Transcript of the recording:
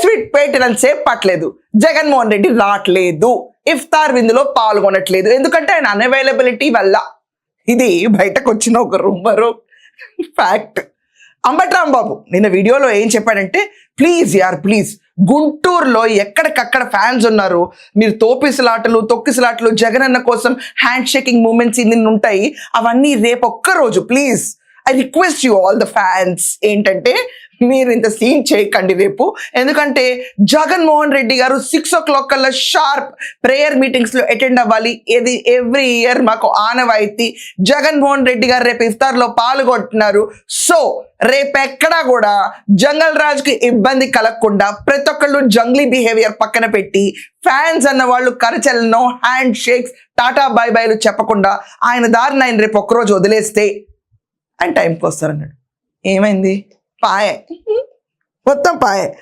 Press meet పెట్టినంతసేపు పట్టలేదు, జగన్మోహన్ రెడ్డి రావట్లేదు, ఇఫ్తార్ విందులో పాల్గొనట్లేదు, ఎందుకంటే ఆయన అన్అవైలబిలిటీ వల్ల. ఇది బయటకు వచ్చిన ఒక రూమరు, ఫ్యాక్ట్. అంబటి రాంబాబు నిన్న వీడియోలో ఏం చెప్పాడంటే, ప్లీజ్ గుంటూరులో ఎక్కడికక్కడ ఫ్యాన్స్ ఉన్నారు, మీరు తొక్కిసలాటలు జగనన్న కోసం హ్యాండ్ షేకింగ్ మూమెంట్స్ ఇన్ని ఉంటాయి, అవన్నీ రేపు ఒక్కరోజు please I request you all the fans ఏంటంటే మీరు ఇంత సీన్ చేయకండి రేపు, ఎందుకంటే జగన్మోహన్ రెడ్డి గారు 6 o'clock కల్లా షార్ప్ ప్రేయర్ మీటింగ్స్లో అటెండ్ అవ్వాలి. ఇది ఎవ్రీ ఇయర్ మాకు ఆనవాయితీ. జగన్మోహన్ రెడ్డి గారు రేపు ఇఫ్తార్లో పాల్గొంటున్నారు. సో రేపెక్కడా కూడా జంగల్ రాజ్కి ఇబ్బంది కలగకుండా ప్రతి ఒక్కళ్ళు జంగ్లీ బిహేవియర్ పక్కన పెట్టి, ఫ్యాన్స్ అన్న వాళ్ళు కరచలనో హ్యాండ్ షేక్స్ టాటా బై బైలు చెప్పకుండా ఆయన దారిని ఆయన రేపు ఒక్కరోజు వదిలేస్తే ఆయన టైంకి వస్తారన్నాడు. ఏమైంది? పాయే, మొత్తం పాయే.